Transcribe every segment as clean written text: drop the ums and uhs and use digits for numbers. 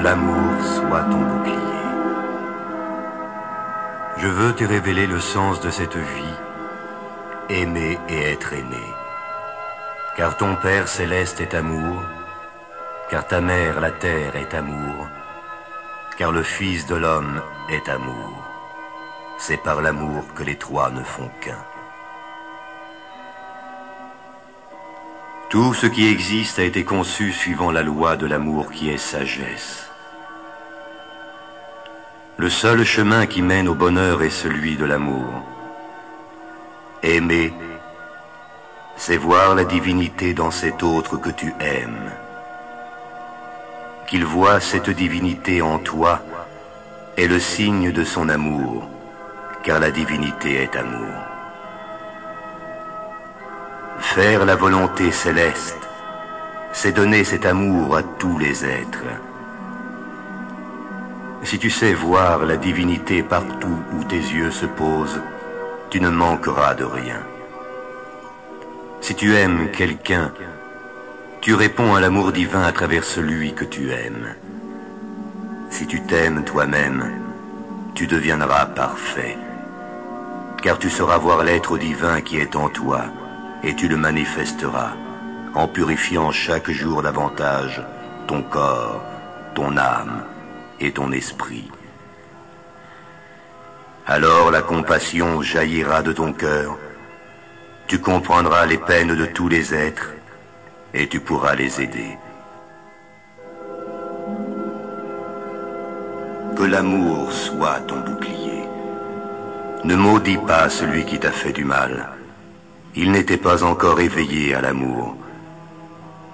l'amour soit ton bouclier. Je veux te révéler le sens de cette vie, aimer et être aimé. Car ton Père céleste est amour, car ta mère la terre est amour, car le Fils de l'homme est amour. C'est par l'amour que les trois ne font qu'un. Tout ce qui existe a été conçu suivant la loi de l'amour qui est sagesse. Le seul chemin qui mène au bonheur est celui de l'amour. Aimer, c'est voir la divinité dans cet autre que tu aimes. Qu'il voie cette divinité en toi est le signe de son amour, car la divinité est amour. Faire la volonté céleste, c'est donner cet amour à tous les êtres. Si tu sais voir la divinité partout où tes yeux se posent, tu ne manqueras de rien. Si tu aimes quelqu'un, tu réponds à l'amour divin à travers celui que tu aimes. Si tu t'aimes toi-même, tu deviendras parfait, car tu sauras voir l'être divin qui est en toi, et tu le manifesteras en purifiant chaque jour davantage ton corps, ton âme et ton esprit. Alors la compassion jaillira de ton cœur, tu comprendras les peines de tous les êtres et tu pourras les aider. Que l'amour soit ton bouclier. Ne maudis pas celui qui t'a fait du mal. Il n'était pas encore éveillé à l'amour.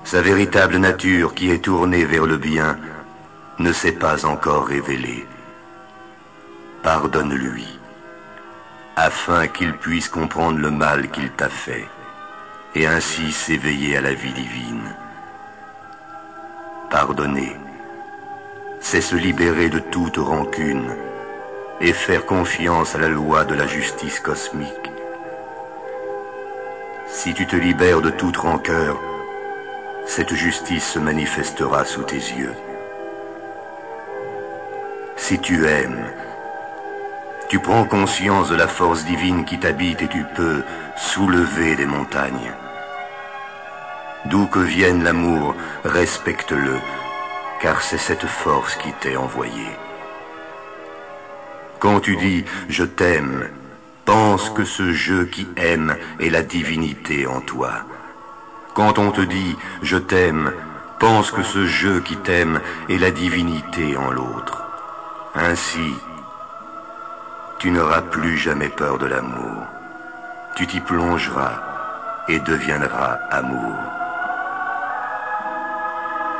Sa véritable nature qui est tournée vers le bien ne s'est pas encore révélée. Pardonne-lui, afin qu'il puisse comprendre le mal qu'il t'a fait, et ainsi s'éveiller à la vie divine. Pardonner, c'est se libérer de toute rancune et faire confiance à la loi de la justice cosmique. Si tu te libères de toute rancœur, cette justice se manifestera sous tes yeux. Si tu aimes, tu prends conscience de la force divine qui t'habite et tu peux soulever des montagnes. D'où que vienne l'amour, respecte-le, car c'est cette force qui t'est envoyée. Quand tu dis « je t'aime », pense que ce je qui aime est la divinité en toi. Quand on te dit « je t'aime », pense que ce je qui t'aime est la divinité en l'autre. Ainsi, tu n'auras plus jamais peur de l'amour. Tu t'y plongeras et deviendras amour.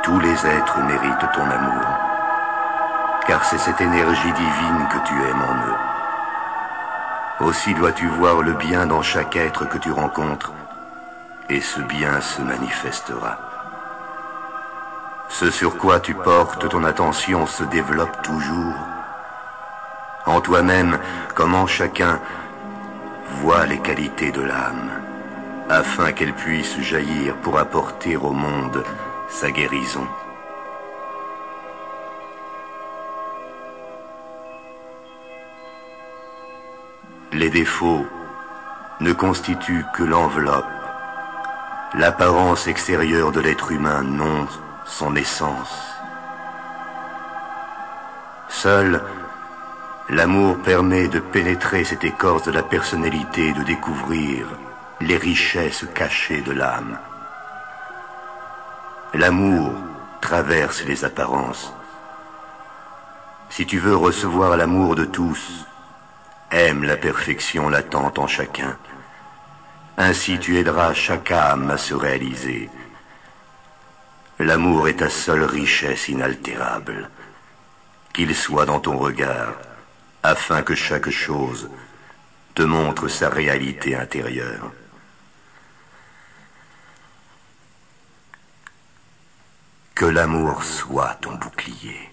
Tous les êtres méritent ton amour, car c'est cette énergie divine que tu aimes en eux. Aussi dois-tu voir le bien dans chaque être que tu rencontres, et ce bien se manifestera. Ce sur quoi tu portes ton attention se développe toujours. En toi-même, comme en chacun, vois les qualités de l'âme, afin qu'elle puisse jaillir pour apporter au monde sa guérison. Les défauts ne constituent que l'enveloppe, l'apparence extérieure de l'être humain, non son essence. Seul l'amour permet de pénétrer cette écorce de la personnalité et de découvrir les richesses cachées de l'âme. L'amour traverse les apparences. Si tu veux recevoir l'amour de tous, aime la perfection latente en chacun. Ainsi tu aideras chaque âme à se réaliser. L'amour est ta seule richesse inaltérable. Qu'il soit dans ton regard, afin que chaque chose te montre sa réalité intérieure. Que l'amour soit ton bouclier.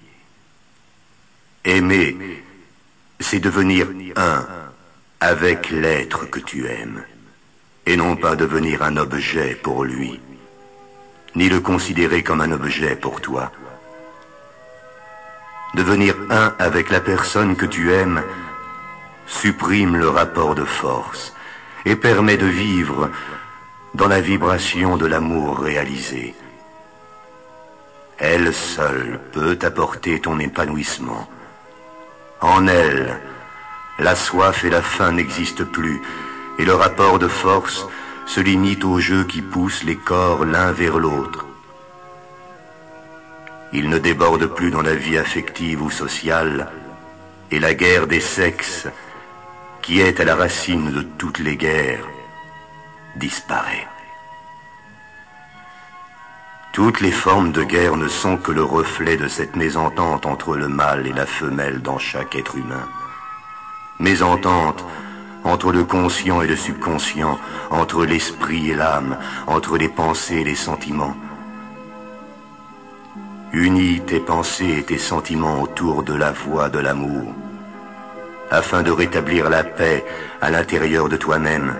Aimer, c'est devenir un avec l'être que tu aimes, et non pas devenir un objet pour lui, ni le considérer comme un objet pour toi. Devenir un avec la personne que tu aimes supprime le rapport de force et permet de vivre dans la vibration de l'amour réalisé. Elle seule peut apporter ton épanouissement. En elle, la soif et la faim n'existent plus, et le rapport de force se limite au jeu qui pousse les corps l'un vers l'autre. Il ne déborde plus dans la vie affective ou sociale, et la guerre des sexes, qui est à la racine de toutes les guerres, disparaît. Toutes les formes de guerre ne sont que le reflet de cette mésentente entre le mâle et la femelle dans chaque être humain. Mésentente entre le conscient et le subconscient, entre l'esprit et l'âme, entre les pensées et les sentiments. Unis tes pensées et tes sentiments autour de la voie de l'amour, afin de rétablir la paix à l'intérieur de toi-même.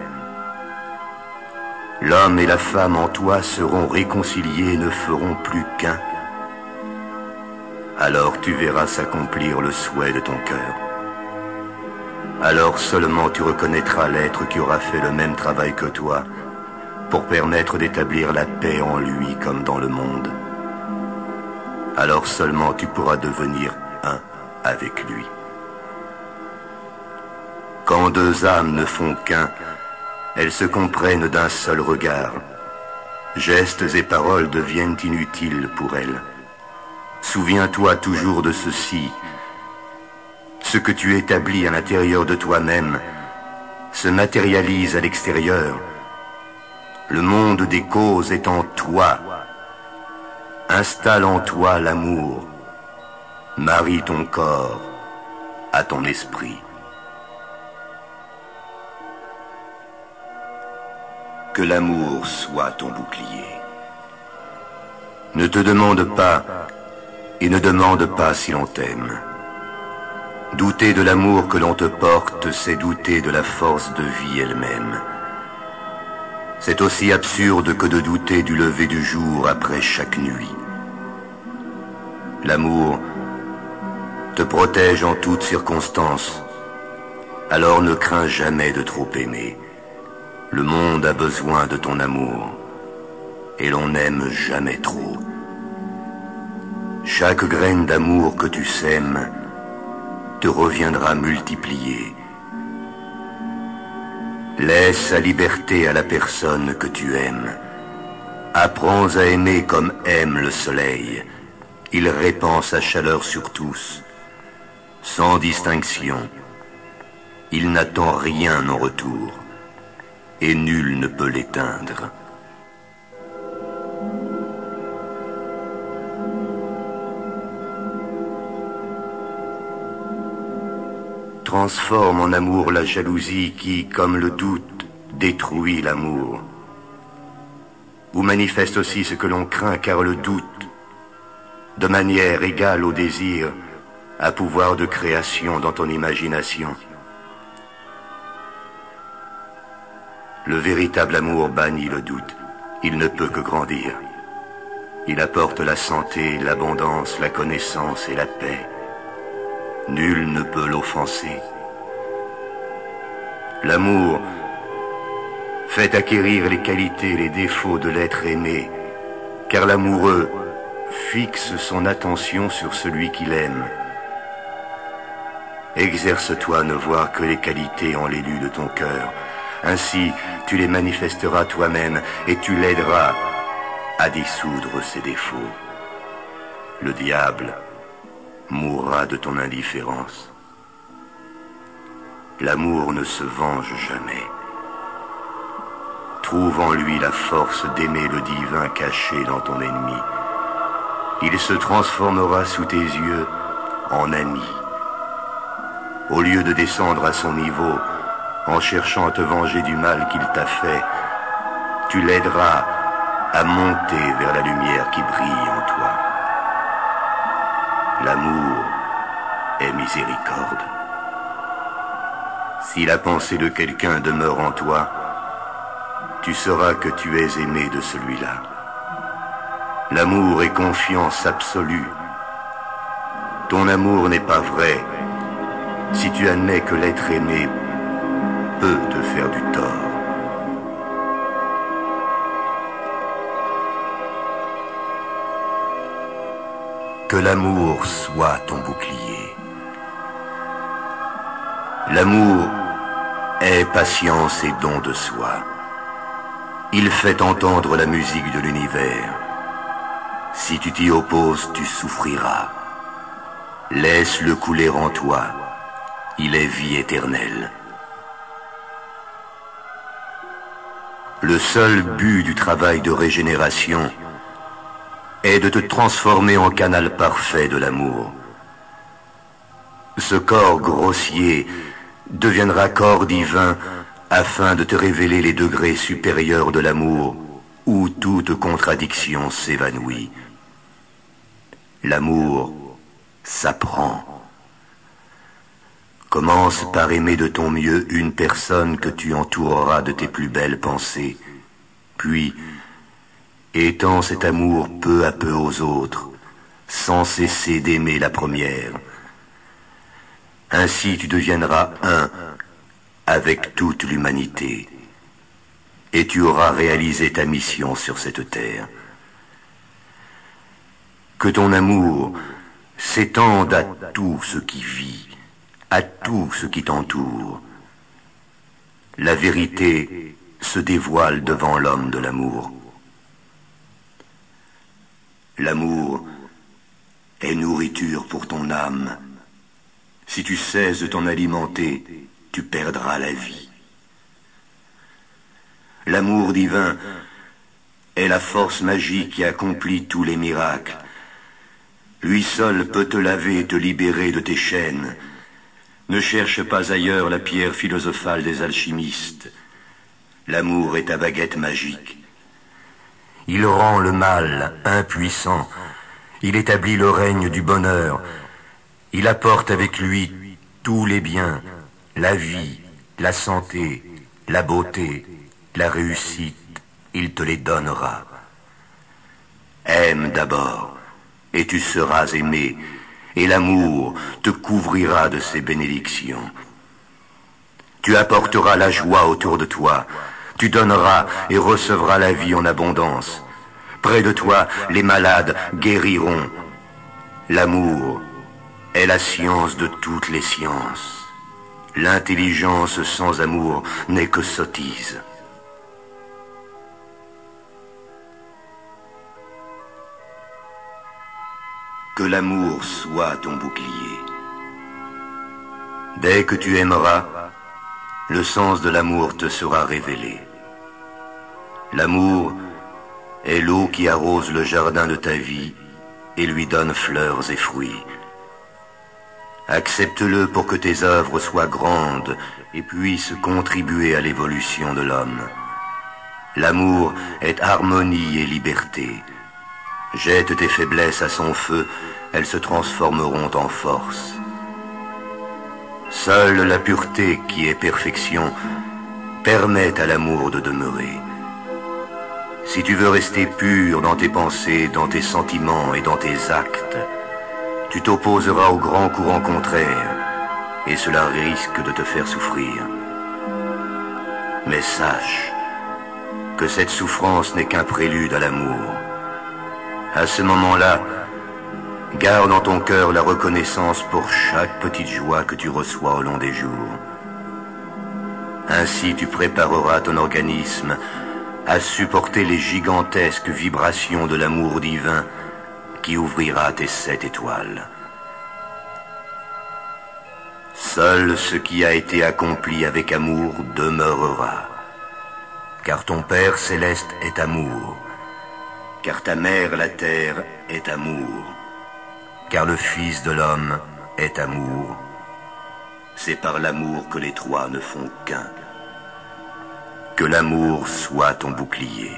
L'homme et la femme en toi seront réconciliés et ne feront plus qu'un. Alors tu verras s'accomplir le souhait de ton cœur. Alors seulement tu reconnaîtras l'être qui aura fait le même travail que toi pour permettre d'établir la paix en lui comme dans le monde. Alors seulement tu pourras devenir un avec lui. Quand deux âmes ne font qu'un, elles se comprennent d'un seul regard. Gestes et paroles deviennent inutiles pour elles. Souviens-toi toujours de ceci. Ce que tu établis à l'intérieur de toi-même se matérialise à l'extérieur. Le monde des causes est en toi. Installe en toi l'amour. Marie ton corps à ton esprit. Que l'amour soit ton bouclier. Ne te demande pas et ne demande pas si l'on t'aime. Douter de l'amour que l'on te porte, c'est douter de la force de vie elle-même. C'est aussi absurde que de douter du lever du jour après chaque nuit. L'amour te protège en toutes circonstances. Alors ne crains jamais de trop aimer. Le monde a besoin de ton amour, et l'on n'aime jamais trop. Chaque graine d'amour que tu sèmes te reviendra multipliée. Laisse la liberté à la personne que tu aimes. Apprends à aimer comme aime le soleil. Il répand sa chaleur sur tous, sans distinction. Il n'attend rien en retour, et nul ne peut l'éteindre. Transforme en amour la jalousie qui, comme le doute, détruit l'amour. Ou manifeste aussi ce que l'on craint, car le doute, de manière égale au désir, a pouvoir de création dans ton imagination. Le véritable amour bannit le doute. Il ne peut que grandir. Il apporte la santé, l'abondance, la connaissance et la paix. Nul ne peut l'offenser. L'amour fait acquérir les qualités et les défauts de l'être aimé, car l'amoureux fixe son attention sur celui qu'il aime. Exerce-toi à ne voir que les qualités en l'élu de ton cœur. Ainsi, tu les manifesteras toi-même et tu l'aideras à dissoudre ses défauts. Le diable mourra de ton indifférence. L'amour ne se venge jamais. Trouve en lui la force d'aimer le divin caché dans ton ennemi. Il se transformera sous tes yeux en ami. Au lieu de descendre à son niveau, en cherchant à te venger du mal qu'il t'a fait, tu l'aideras à monter vers la lumière qui brille en toi. L'amour est miséricorde. Si la pensée de quelqu'un demeure en toi, tu sauras que tu es aimé de celui-là. L'amour est confiance absolue. ton amour n'est pas vrai si tu admets que l'être aimé peut te faire du tort. Que l'amour soit ton bouclier. L'amour est patience et don de soi. Il fait entendre la musique de l'univers. Si tu t'y opposes, tu souffriras. Laisse-le couler en toi. Il est vie éternelle. Le seul but du travail de régénération est de te transformer en canal parfait de l'amour. Ce corps grossier deviendra corps divin afin de te révéler les degrés supérieurs de l'amour où toute contradiction s'évanouit. L'amour s'apprend. Commence par aimer de ton mieux une personne que tu entoureras de tes plus belles pensées, puis étends cet amour peu à peu aux autres, sans cesser d'aimer la première. Ainsi tu deviendras un avec toute l'humanité, et tu auras réalisé ta mission sur cette terre. Que ton amour s'étende à tout ce qui vit, à tout ce qui t'entoure. La vérité se dévoile devant l'homme de l'amour. L'amour est nourriture pour ton âme. Si tu cesses de t'en alimenter, tu perdras la vie. L'amour divin est la force magique qui accomplit tous les miracles. Lui seul peut te laver et te libérer de tes chaînes. Ne cherche pas ailleurs la pierre philosophale des alchimistes. L'amour est ta baguette magique. Il rend le mal impuissant. Il établit le règne du bonheur. Il apporte avec lui tous les biens, la vie, la santé, la beauté, la réussite. Il te les donnera. Aime d'abord, et tu seras aimé, et l'amour te couvrira de ses bénédictions. Tu apporteras la joie autour de toi. Tu donneras et recevras la vie en abondance. Près de toi, les malades guériront. L'amour est la science de toutes les sciences. L'intelligence sans amour n'est que sottise. Que l'amour soit ton bouclier. Dès que tu aimeras, le sens de l'amour te sera révélé. L'amour est l'eau qui arrose le jardin de ta vie et lui donne fleurs et fruits. Accepte-le pour que tes œuvres soient grandes et puissent contribuer à l'évolution de l'homme. L'amour est harmonie et liberté. Jette tes faiblesses à son feu, elles se transformeront en force. Seule la pureté qui est perfection permet à l'amour de demeurer. Si tu veux rester pur dans tes pensées, dans tes sentiments et dans tes actes, tu t'opposeras au grand courant contraire, et cela risque de te faire souffrir. Mais sache que cette souffrance n'est qu'un prélude à l'amour. À ce moment-là, garde en ton cœur la reconnaissance pour chaque petite joie que tu reçois au long des jours. Ainsi tu prépareras ton organisme à supporter les gigantesques vibrations de l'amour divin qui ouvrira tes 7 étoiles. Seul ce qui a été accompli avec amour demeurera, car ton Père céleste est amour, car ta mère la terre est amour, car le Fils de l'homme est amour. C'est par l'amour que les trois ne font qu'un. Que l'amour soit ton bouclier.